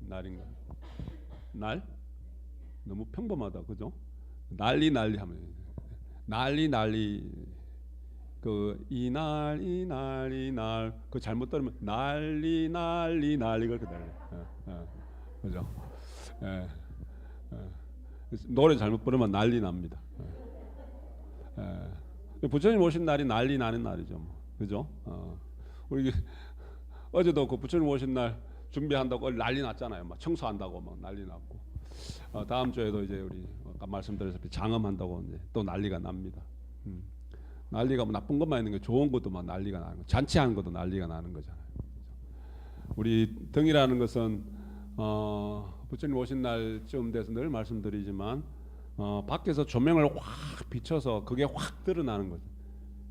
날인가? 날? 너무 평범하다, 그죠? 난리 하면 난리 그 이날 그 잘못 들으면 난리 그렇게 들려. 그죠? 예, 노래 잘못 부르면 난리 납니다. 부처님 오신 날이 난리 나는 날이죠, 뭐. 그죠? 우리 어제도 그 부처님 오신 날 준비한다고 난리 났잖아요. 막 청소한다고 막 난리 났고, 다음 주에도 이제 우리 아까 말씀드렸다시피 장엄한다고 이제 또 난리가 납니다. 난리가 뭐 나쁜 것만 있는 게 좋은 것도 막 난리가 나는 거, 잔치하는 것도 난리가 나는 거잖아요. 우리 등이라는 것은 부처님 오신 날쯤 돼서 늘 말씀드리지만 밖에서 조명을 확 비춰서 그게 확 드러나는 거죠.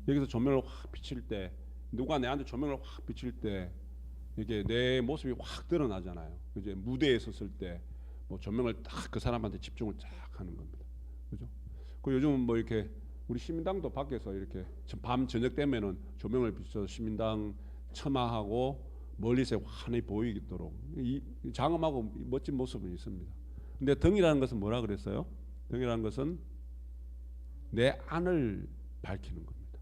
여기서 조명을 확 비칠 때, 누가 내한테 조명을 확 비칠 때 이게 내 모습이 확 드러나잖아요. 이제 무대에 섰을 때 뭐 조명을 딱 그 사람한테 집중을 쫙 하는 겁니다. 그죠? 그 요즘은 뭐 이렇게 우리 시민당도 밖에서 이렇게 밤 저녁 되면은 조명을 비춰서 시민당 첨화하고 멀리서 환히 보이도록 이 장엄하고 멋진 모습은 있습니다. 근데 등이라는 것은 뭐라 그랬어요? 등이라는 것은 내 안을 밝히는 겁니다.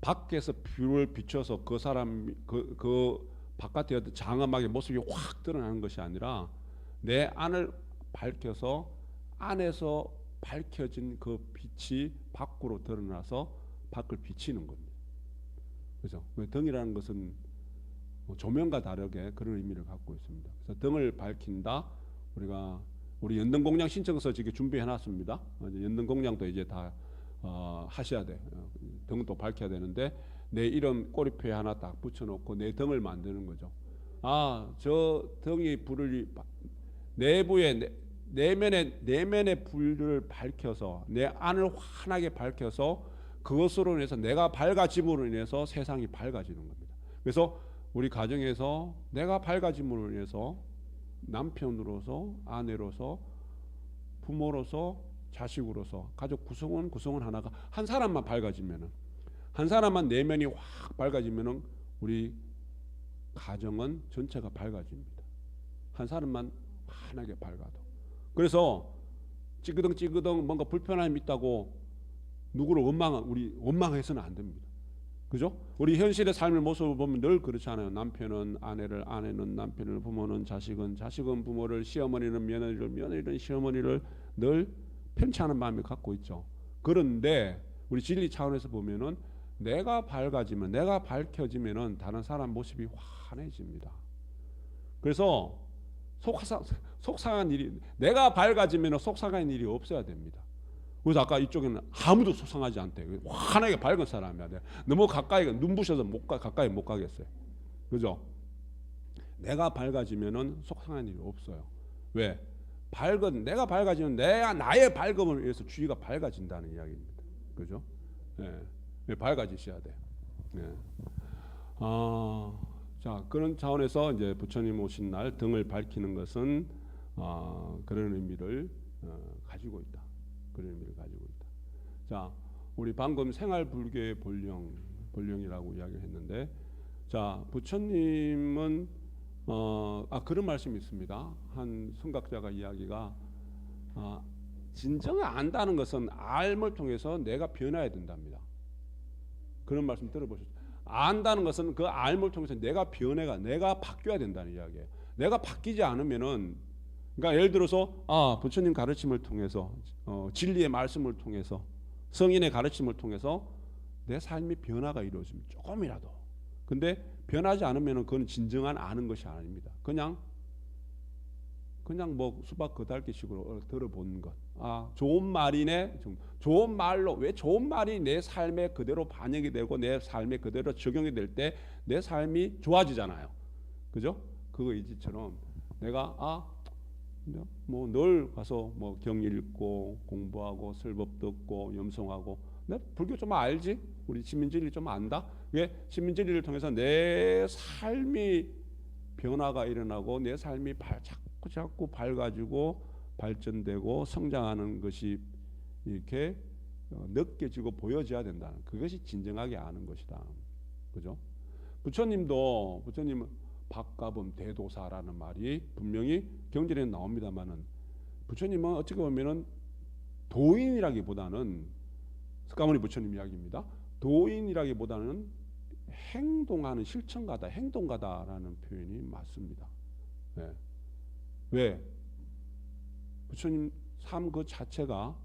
밖에서 불을 비춰서 그 사람 그 바깥에 장엄하게 모습이 확 드러나는 것이 아니라 내 안을 밝혀서 안에서 밝혀진 그 빛이 밖으로 드러나서 밖을 비치는 겁니다. 그죠? 등이라는 것은 조명과 다르게 그런 의미를 갖고 있습니다. 그래서 등을 밝힌다. 우리 연등공양 신청서 지금 준비해놨습니다. 연등공양도 이제 다 하셔야 돼. 등은 또 밝혀야 되는데 내 이름 꼬리표에 하나 딱 붙여놓고 내 등을 만드는 거죠. 저 등이 불을 내부에 내면의 불을 밝혀서 내 안을 환하게 밝혀서 그것으로 인해서 내가 밝아짐으로 인해서 세상이 밝아지는 겁니다. 그래서 우리 가정에서 내가 밝아짐으로 인해서 남편으로서 아내로서 부모로서 자식으로서 가족 구성원 하나가 한 사람만 밝아지면은, 한 사람만 내면이 확 밝아지면은 우리 가정은 전체가 밝아집니다. 한 사람만 환하게 밝아도. 그래서 찌그덩 뭔가 불편함이 있다고 누구를 원망해서는 안 됩니다. 그죠? 우리 현실의 삶의 모습을 보면 늘 그렇잖아요. 남편은 아내를, 아내는 남편을, 부모는 자식은, 자식은 부모를, 시어머니는 며느리를, 며느리는 시어머니를 늘 편치 않은 마음을 갖고 있죠. 그런데 우리 진리 차원에서 보면은 내가 밝아지면, 내가 밝혀지면은 다른 사람 모습이 환해집니다. 그래서 속상한 일이, 내가 밝아지면 속상한 일이 없어야 됩니다. 그래서 아까 이쪽에는 아무도 속상하지 않대. 환하게 밝은 사람이야. 너무 가까이 눈부셔서 가까이 못 가겠어요. 그죠? 내가 밝아지면은 속상한 일이 없어요. 왜? 내가 밝아지면 나의 밝음을 위해서 주위가 밝아진다는 이야기입니다. 그죠? 네. 밝아지셔야 돼요. 네. 자, 그런 차원에서 이제 부처님 오신 날 등을 밝히는 것은 그런 의미를 가지고 있다. 그런 의미를 가지고 있다. 자, 우리 방금 생활불교의 본령이라고 이야기를 했는데, 자, 부처님은 그런 말씀이 있습니다. 한 성각자가 이야기가 진정을 안다는 것은 알을 통해서 내가 변해야 된답니다. 그런 말씀 들어보셨죠? 안다는 것은 그 알을 통해서 내가 바뀌어야 된다는 이야기예요. 내가 바뀌지 않으면은, 그러니까 예를 들어서 부처님 가르침을 통해서 진리의 말씀을 통해서 성인의 가르침을 통해서 내 삶의 변화가 이루어지면 조금이라도, 근데 변하지 않으면은 그건 진정한 아는 것이 아닙니다. 그냥 뭐 수박 겉핥기식으로 들어본 것. 좋은 말이네. 좋은 말로, 왜 좋은 말이 내 삶에 그대로 반영이 되고 내 삶에 그대로 적용이 될 때 내 삶이 좋아지잖아요. 그죠? 그거 이지처럼 내가 뭐 늘 가서 뭐 경 읽고 공부하고 설법 듣고 염송하고, 내가 불교 좀 알지? 우리 신민진리 좀 안다? 왜? 신민진리를 통해서 내 삶이 변화가 일어나고 내 삶이 자꾸 밝아지고 발전되고 성장하는 것이 이렇게 느껴지고 보여져야 된다는, 그것이 진정하게 아는 것이다. 그죠? 부처님은 박가범 대도사라는 말이 분명히 경전에 나옵니다만은 부처님은 어떻게 보면은 도인이라기보다는 석가모니 부처님 이야기입니다. 도인이라기보다는 행동하는 실천가다, 행동가다라는 표현이 맞습니다. 네. 왜? 부처님 삶 그 자체가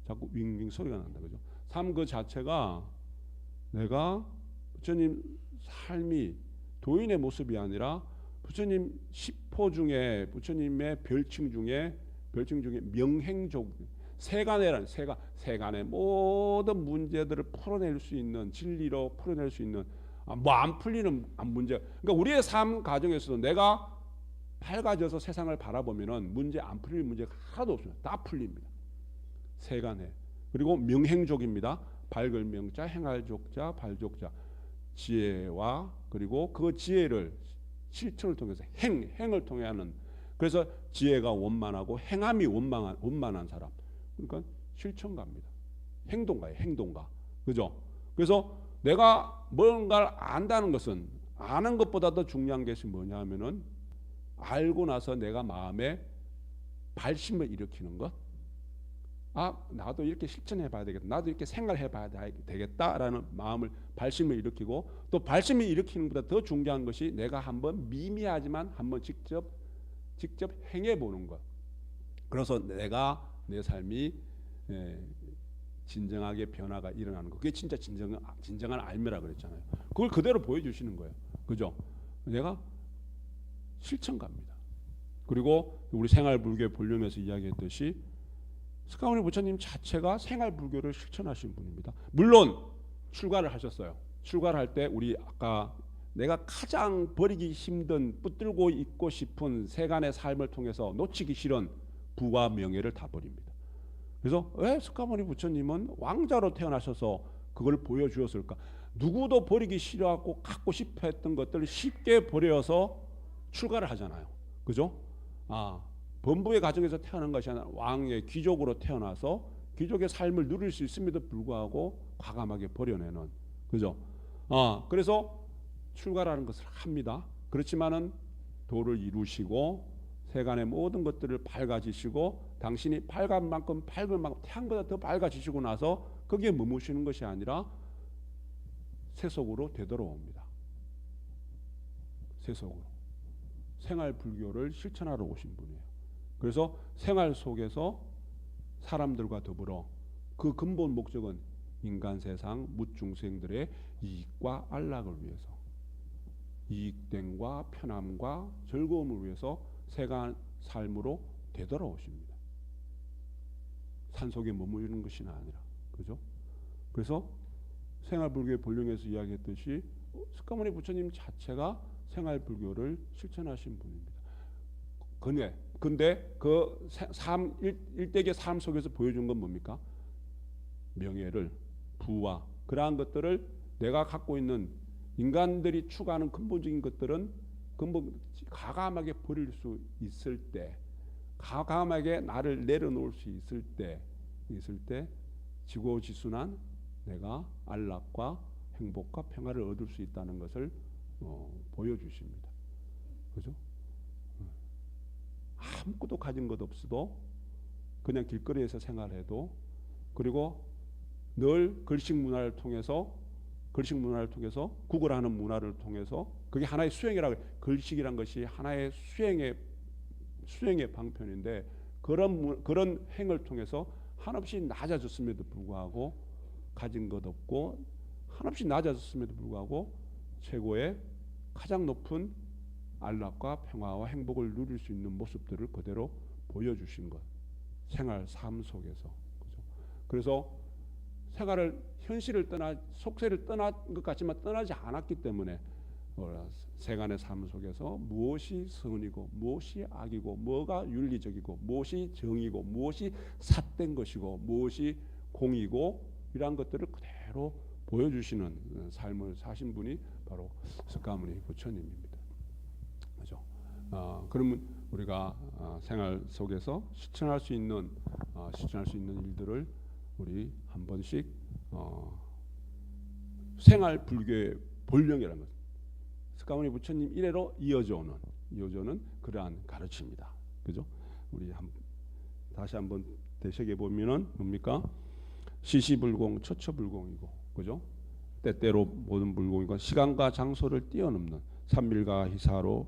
자꾸 윙윙 소리가 난다, 그죠? 삶 그 자체가 내가 부처님 삶이 도인의 모습이 아니라 부처님 시포 중에 부처님의 별칭 중에 명행족 세간의 모든 문제들을 풀어낼 수 있는 진리로 풀어낼 수 있는 뭐 안 풀리는 문제. 그러니까 우리의 삶 가정에서도 내가 밝아져서 세상을 바라보면은 문제 안 풀릴 문제가 하나도 없습니다. 다 풀립니다. 세간에. 그리고 명행족입니다. 밝을 명자, 행할 족자, 발족자. 지혜와 그리고 그 지혜를 실천을 통해서 행을 통해 하는, 그래서 지혜가 원만하고 행함이 원만한 사람. 그러니까 실천가입니다. 행동가예요. 행동가. 그죠? 그래서 내가 뭔가를 안다는 것은 아는 것보다 더 중요한 것이 뭐냐 하면은 알고 나서 내가 마음에 발심을 일으키는 것. 아, 나도 이렇게 실천해 봐야 되겠다. 나도 이렇게 생각해 봐야 되겠다라는 마음을 발심을 일으키고, 또 발심을 일으키는 것보다 더 중요한 것이 내가 한번 미미하지만 한번 직접 행해 보는 것. 그래서 내가 내 삶이 진정하게 변화가 일어나는 것. 그게 진짜 진정한 알미라 그랬잖아요. 그걸 그대로 보여주시는 거예요. 그죠? 내가 실천가입니다. 그리고 우리 생활불교의 본령에서 이야기했듯이 석가모니 부처님 자체가 생활불교를 실천하신 분입니다. 물론 출가를 하셨어요. 출가를 할 때 우리 아까 내가 가장 버리기 힘든 붙들고 있고 싶은 세간의 삶을 통해서 놓치기 싫은 부와 명예를 다 버립니다. 그래서 왜 석가모니 부처님은 왕자로 태어나셔서 그걸 보여주었을까? 누구도 버리기 싫어하고 갖고 싶어 했던 것들을 쉽게 버려서 출가를 하잖아요. 그죠? 범부의 가정에서 태어난 것이 아니라 왕의 귀족으로 태어나서 귀족의 삶을 누릴 수 있음에도 불구하고 과감하게 버려내는, 그죠? 그래서 출가라는 것을 합니다. 그렇지만은 도를 이루시고 세간의 모든 것들을 밝아지시고, 당신이 밝은 만큼 태양보다 더 밝아지시고 나서 거기에 머무시는 것이 아니라 세속으로 되돌아옵니다. 세속으로. 생활 불교를 실천하러 오신 분이에요. 그래서 생활 속에서 사람들과 더불어 그 근본 목적은 인간 세상 묻중생들의 이익과 안락을 위해서, 이익됨과 편함과 즐거움을 위해서 세간 삶으로 되돌아오십니다. 산속에 머무르는 것이 아니라, 그죠? 그래서 생활불교의 본령에서 이야기했듯이 석가모니 부처님 자체가 생활불교를 실천하신 분입니다. 근데 그 일대기의 삶 속에서 보여준 건 뭡니까? 명예를, 부와 그러한 것들을 내가 갖고 있는 인간들이 추구하는 근본적인 것들은 과감하게 버릴 수 있을 때, 과감하게 나를 내려놓을 수 있을 때 지고지순한 내가 안락과 행복과 평화를 얻을 수 있다는 것을 보여주십니다. 그죠? 아무것도 가진 것 없어도 그냥 길거리에서 생활해도, 그리고 늘 글식 문화를 통해서 구글하는 문화를 통해서, 그게 하나의 수행이라고, 글식이란 것이 하나의 수행의 방편인데, 그런 행을 통해서 한없이 낮아졌음에도 불구하고 가진 것 없고, 한없이 낮아졌음에도 불구하고 최고의 가장 높은 안락과 평화와 행복을 누릴 수 있는 모습들을 그대로 보여주신 것, 생활 삶 속에서. 그죠? 그래서 생활을, 현실을 속세를 떠난 것 같지만 떠나지 않았기 때문에 세간의 삶 속에서 무엇이 선이고 무엇이 악이고, 뭐가 윤리적이고 무엇이 정의고 무엇이 삿된 것이고 무엇이 공이고, 이러한 것들을 그대로 보여주시는 삶을 사신 분이 바로 석가모니 부처님입니다. 그죠? 그러면 우리가 생활 속에서 실천할 수 있는 일들을 우리 한 번씩 생활 불교의 본령이라는 것, 가까우니 부처님 이래로 이어져 오는 그러한 가르침이다. 그죠? 우리 다시 한번 되새겨 보면은 뭡니까? 시시불공, 처처불공이고, 그죠? 때때로 모든 불공이고 시간과 장소를 뛰어넘는 삼밀과 희사로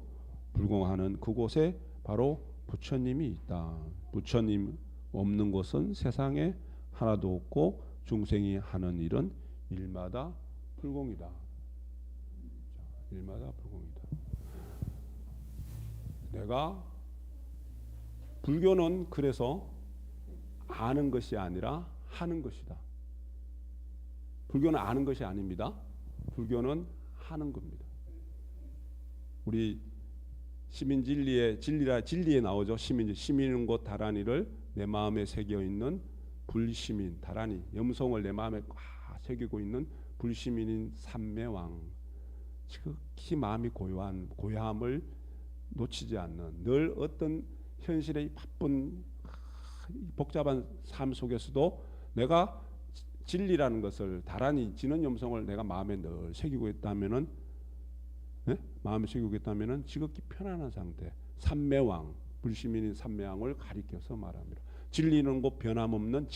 불공하는 그곳에 바로 부처님이 있다. 부처님 없는 곳은 세상에 하나도 없고 중생이 하는 일은 일마다 불공이다. 일마다 불공이다. 내가 불교는 그래서 아는 것이 아니라 하는 것이다. 불교는 아는 것이 아닙니다. 불교는 하는 겁니다. 우리 진리에 나오죠. 시민은 곧 다란이를 내 마음에 새겨 있는 불시민, 다란이, 염송을 내 마음에 꽉 새기고 있는 불시민인 삼매왕. 지극히 마음이 고요함을 놓치지 않는, 늘 어떤 현실의 바쁜 복잡한 삶 속에서도 내가 진리라는 것을, 다란이 지는 염송을 내가 마음에 늘 새기고 있다면은, 마음에 새기고 있다면은 지극히 편안한 상태, 삼매왕, 불시민인 삼매왕을 가리켜서 말합니다. 진리는 곧 변함없는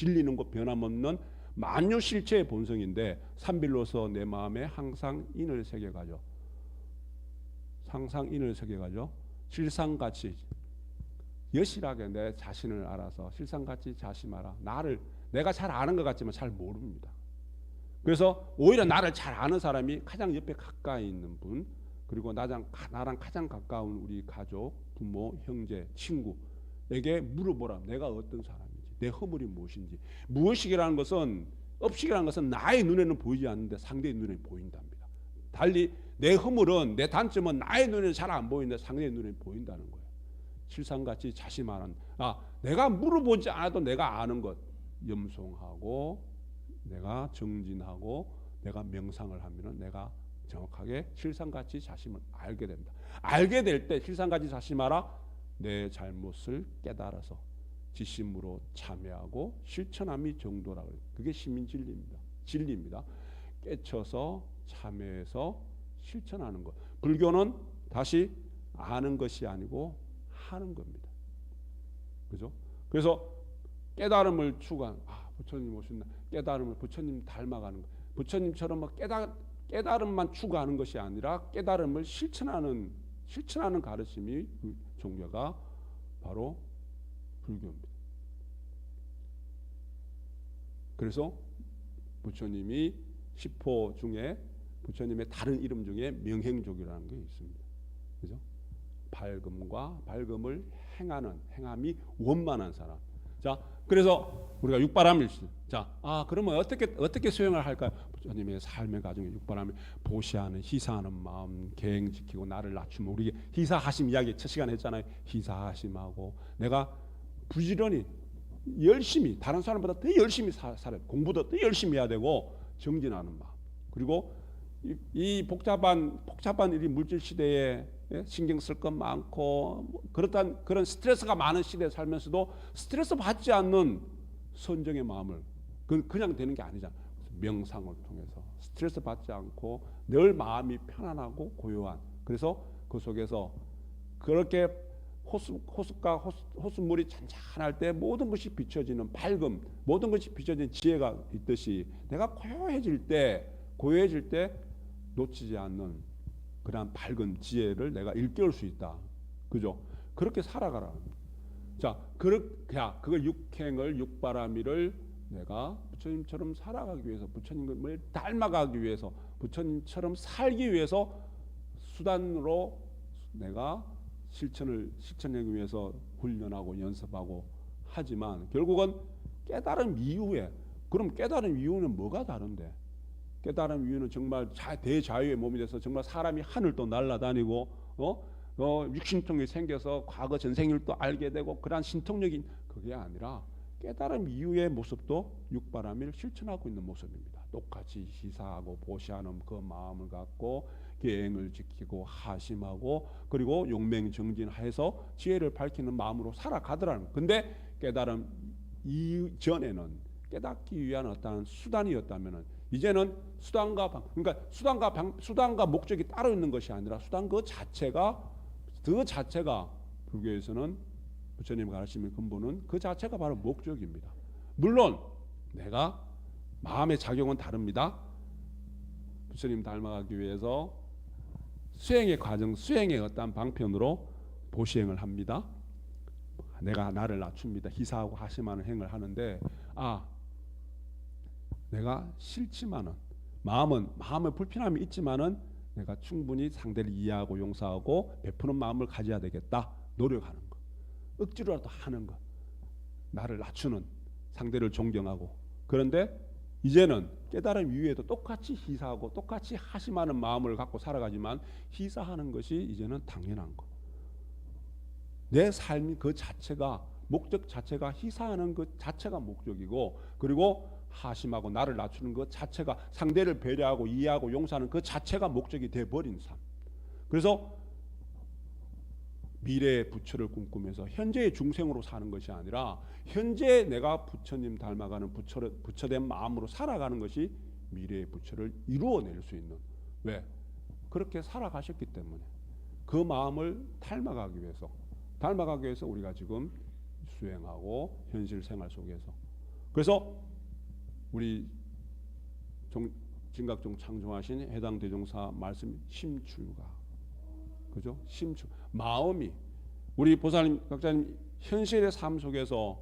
만유실체의 본성인데 삼빌로서 내 마음에 항상 인을 새겨가죠. 항상 인을 새겨가죠. 실상같이 여실하게 내 자신을 알아서 실상같이 자심하라. 내가 잘 아는 것 같지만 잘 모릅니다. 그래서 오히려 나를 잘 아는 사람이 가장 옆에 가까이 있는 분, 그리고 나랑 가장 가까운 우리 가족, 부모, 형제, 친구에게 물어보라. 내가 어떤 사람인지, 내 허물이 무엇인지. 무엇이라는 것은, 업식이라는 것은 나의 눈에는 보이지 않는데 상대의 눈에 보인답니다. 달리 내 허물은, 내 단점은 나의 눈에는 잘 안 보이는데 상대의 눈에 보인다는 거예요. 실상같이 자심하는, 내가 물어보지 않아도 내가 아는 것, 염송하고 내가 정진하고 내가 명상을 하면은 내가 정확하게 실상같이 자심을 알게 된다. 알게 될 때 실상같이 자심하라. 내 잘못을 깨달아서 지심으로 참여하고 실천함이 정도라 그래요. 그게 진리입니다. 깨쳐서 참여해서 실천하는 것. 불교는 다시 아는 것이 아니고 하는 겁니다. 그죠? 그래서 깨달음을 추구하는, 부처님 오신다. 깨달음을 부처님 닮아가는 것. 부처님처럼 깨달음만 추구하는 것이 아니라 깨달음을 실천하는 가르침이 종교가 바로 불교입니다. 그래서 부처님이 10호 중에 부처님의 다른 이름 중에 명행족이라는 게 있습니다. 그죠? 발금을 행함이 원만한 사람. 자, 그래서 우리가 육바람일시. 자, 그러면 어떻게 수행을 할까요? 부처님의 삶의 가정에 육바람일, 보시하는, 희사하는 마음, 계행 지키고 나를 낮추면, 우리 희사하심 이야기 첫 시간에 했잖아요. 희사하심하고 내가 부지런히 열심히, 다른 사람보다 더 열심히 살아요. 공부도 더 열심히 해야 되고 정진하는 마음. 그리고 이 복잡한 이 물질 시대에 신경 쓸 것 많고 그런 스트레스가 많은 시대에 살면서도 스트레스 받지 않는 선정의 마음을, 그냥 되는 게 아니잖아. 명상을 통해서 스트레스 받지 않고 늘 마음이 편안하고 고요한, 그래서 그 속에서 그렇게 호수물이 잔잔할 때 모든 것이 비춰지는 밝음, 모든 것이 비춰지는 지혜가 있듯이 내가 고요해질 때 놓치지 않는 그러한 밝은 지혜를 내가 일깨울 수 있다. 그죠? 그렇게 살아가라. 자, 그걸 육바라밀을 내가 부처님처럼 살아가기 위해서, 부처님을 닮아가기 위해서, 부처님처럼 살기 위해서 수단으로 내가 실천하기 위해서 훈련하고 연습하고 하지만 결국은 깨달음 이후에, 그럼 깨달음 이후는 뭐가 다른데? 깨달음 이유는 정말 대자유의 몸이 돼서 정말 사람이 하늘도 날아다니고 육신통이 생겨서 과거 전생일도 알게 되고 그러한 신통력인, 그게 아니라 깨달음 이후의 모습도 육바람일 실천하고 있는 모습입니다. 똑같이 희사하고 보시하는 그 마음을 갖고 계행을 지키고 하심하고 그리고 용맹정진해서 지혜를 밝히는 마음으로 살아가더라는. 근데 깨달음 이전에는 깨닫기 위한 어떠한 수단이었다면은 이제는 그러니까 수단과 목적이 따로 있는 것이 아니라 수단 그 자체가 불교에서는 부처님 가르치는 근본은 그 자체가 바로 목적입니다. 물론 내가 마음의 작용은 다릅니다. 부처님 닮아가기 위해서 수행의 과정, 수행의 어떠한 방편으로 보시행을 합니다. 내가 나를 낮춥니다. 희사하고 하심하는 행을 하는데 내가 싫지만은 마음의 불편함이 있지만은 내가 충분히 상대를 이해하고 용서하고 베푸는 마음을 가져야 되겠다. 노력하는 것, 억지로라도 하는 것, 나를 낮추는, 상대를 존경하고. 그런데 이제는 깨달음 이후에도 똑같이 희사하고 똑같이 하심하는 마음을 갖고 살아가지만 희사하는 것이 이제는 당연한 것. 내 삶 그 자체가, 목적 자체가 희사하는 것 자체가 목적이고, 그리고 하심하고 나를 낮추는 것 자체가, 상대를 배려하고 이해하고 용서하는 그 자체가 목적이 돼버린 삶. 그래서 미래의 부처를 꿈꾸면서 현재의 중생으로 사는 것이 아니라 현재 내가 부처님 닮아가는 부처된 마음으로 살아가는 것이 미래의 부처를 이루어낼 수 있는, 왜? 그렇게 살아가셨기 때문에 그 마음을 닮아가기 위해서 우리가 지금 수행하고 현실 생활 속에서, 그래서 우리 진각종 창조하신 해당 대종사 말씀 심출가, 그죠? 심출 마음이, 우리 보살님 각자님 현실의 삶 속에서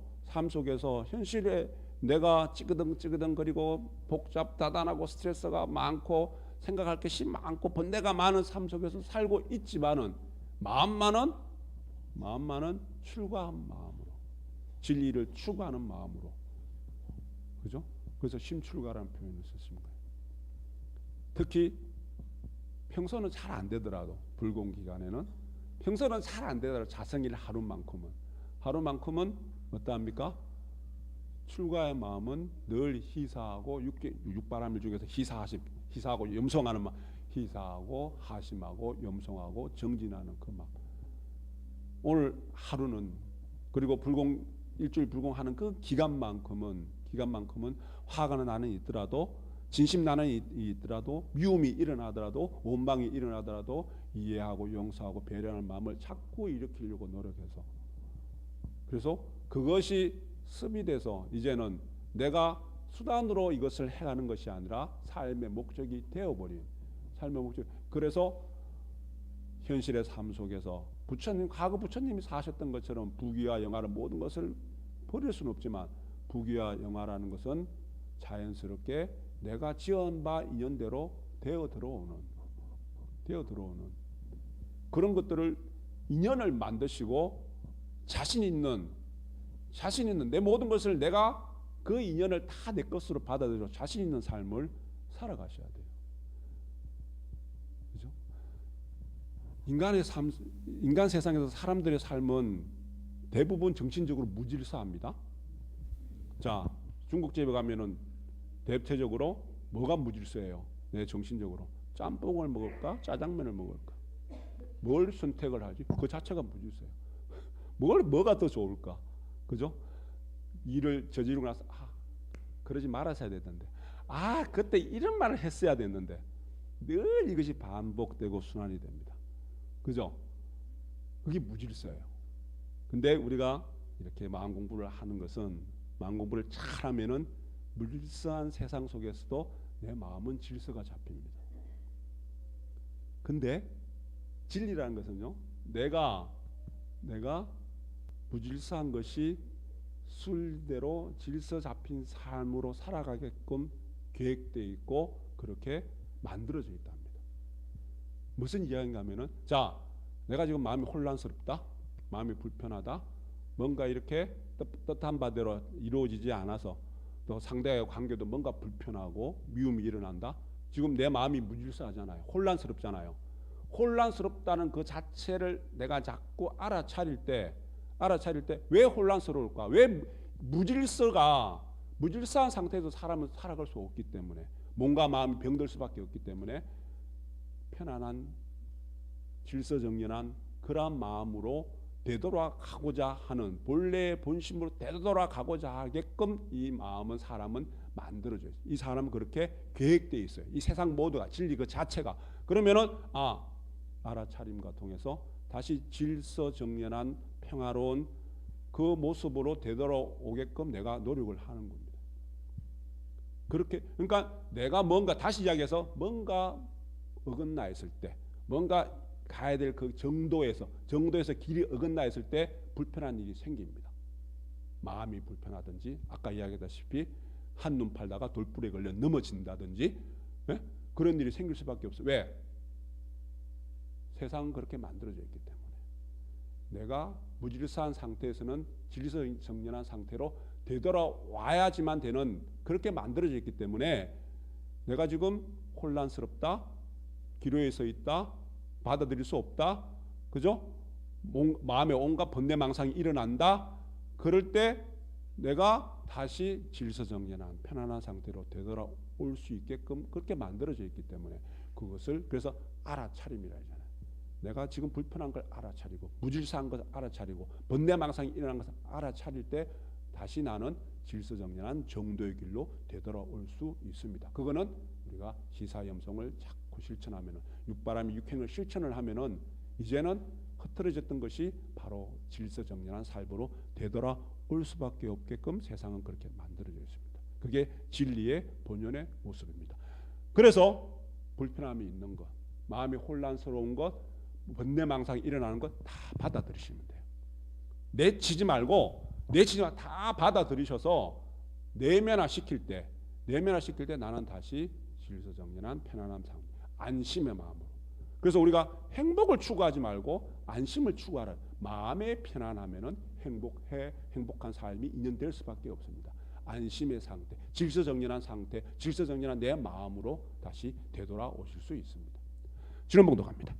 현실에 내가 찌그덩거리고 복잡다단하고 스트레스가 많고 생각할 것이 많고 번뇌가 많은 삶 속에서 살고 있지만은 마음만은 출가한 마음으로, 진리를 추구하는 마음으로, 그죠? 그래서 심출가라는 표현을 썼습니다. 특히 평소는 잘 안 되더라도, 불공 기간에는 평소는 잘 안 되더라도 자성일 하루만큼은 어떠합니까? 출가의 마음은 늘 희사하고 육바라밀 중에서 희사하고 염송하는 마음, 희사하고 하심하고 염송하고 정진하는 그 마음. 오늘 하루는, 그리고 일주일 불공하는 그 기간만큼은 화가 나는 있더라도, 진심 나는 있더라도, 미움이 일어나더라도, 원망이 일어나더라도 이해하고 용서하고 배려하는 마음을 자꾸 일으키려고 노력해서, 그래서 그것이 습이 돼서 이제는 내가 수단으로 이것을 해가는 것이 아니라 삶의 목적이 되어버린 삶의 목적. 그래서 현실의 삶 속에서 과거 부처님이 사셨던 것처럼 부귀와 영화를 모든 것을 버릴 수는 없지만, 부귀와 영화라는 것은 자연스럽게 내가 지은 바 인연대로 되어 들어오는 그런 것들을, 인연을 만드시고 자신 있는 내 모든 것을 내가 그 인연을 다 내 것으로 받아들여 자신 있는 삶을 살아가셔야 돼요. 그죠? 인간 세상에서 사람들의 삶은 대부분 정신적으로 무질서합니다. 자, 중국집에 가면은 대체적으로 뭐가 무질서해요? 내 정신적으로 짬뽕을 먹을까, 짜장면을 먹을까, 뭘 선택을 하지? 그 자체가 무질서해요. 뭐가 더 좋을까? 그죠? 일을 저지르고 나서 그러지 말았어야 됐는데, 그때 이런 말을 했어야 됐는데, 늘 이것이 반복되고 순환이 됩니다. 그죠? 그게 무질서예요. 근데 우리가 이렇게 마음 공부를 하는 것은, 마음 공부를 잘하면은 무질서한 세상 속에서도 내 마음은 질서가 잡힙니다. 근데 진리라는 것은요, 내가 무질서한 것이 술대로 질서 잡힌 삶으로 살아가게끔 계획되어 있고 그렇게 만들어져 있답니다. 무슨 이야기인가 하면은, 자, 내가 지금 마음이 혼란스럽다, 마음이 불편하다, 뭔가 이렇게 뜻한 바대로 이루어지지 않아서, 또 상대와의 관계도 뭔가 불편하고 미움이 일어난다. 지금 내 마음이 무질서하잖아요. 혼란스럽잖아요. 혼란스럽다는 그 자체를 내가 자꾸 알아차릴 때 왜 혼란스러울까? 왜 무질서한 상태에서 사람은 살아갈 수 없기 때문에, 몸과 마음이 병들 수밖에 없기 때문에 편안한 질서정연한 그러한 마음으로 되돌아가고자 하는 본래의 본심으로 되돌아가고자 하게끔 이 마음은 사람은 만들어져요. 이 사람은 그렇게 계획되어 있어요. 이 세상 모두가 진리 그 자체가. 그러면은 알아차림과 통해서 다시 질서정연한 평화로운 그 모습으로 되돌아오게끔 내가 노력을 하는 겁니다. 그렇게 그러니까 내가 뭔가 다시 이야기해서 뭔가 어긋나 있을 때 뭔가 가야 될 그 정도에서 길이 어긋나 있을 때 불편한 일이 생깁니다. 마음이 불편하든지 아까 이야기했다시피 한눈 팔다가 돌불에 걸려 넘어진다든지 그런 일이 생길 수밖에 없어요. 왜? 세상은 그렇게 만들어져 있기 때문에 내가 무질서한 상태에서는 질서정연한 상태로 되돌아와야지만 되는 그렇게 만들어져 있기 때문에 내가 지금 혼란스럽다, 기로에 서 있다, 받아들일 수 없다, 그죠? 마음에 온갖 번뇌망상이 일어난다. 그럴 때 내가 다시 질서정연한 편안한 상태로 되돌아올 수 있게끔 그렇게 만들어져 있기 때문에 그것을 그래서 알아차림이라 하잖아요. 내가 지금 불편한 걸 알아차리고 무질서한 걸 알아차리고 번뇌망상이 일어난 것을 알아차릴 때 다시 나는 질서정연한 정도의 길로 되돌아올 수 있습니다. 그거는 우리가 시사염성을 자꾸 실천하면은 육바람이 육행을 실천을 하면은 이제는 흐트러졌던 것이 바로 질서정연한 삶으로 되돌아올 수밖에 없게끔 세상은 그렇게 만들어져 있습니다. 그게 진리의 본연의 모습입니다. 그래서 불편함이 있는 것, 마음이 혼란스러운 것, 번뇌망상이 일어나는 것 다 받아들이시면 돼요. 내치지 말고 다 받아들이셔서 내면화시킬 때 나는 다시 질서정연한 편안한 삶, 안심의 마음으로. 그래서 우리가 행복을 추구하지 말고 안심을 추구하라. 마음의 편안하면은 행복한 삶이 인연될 수밖에 없습니다. 안심의 상태, 질서정연한 상태, 질서정연한 내 마음으로 다시 되돌아오실 수 있습니다. 지난번도 갑니다.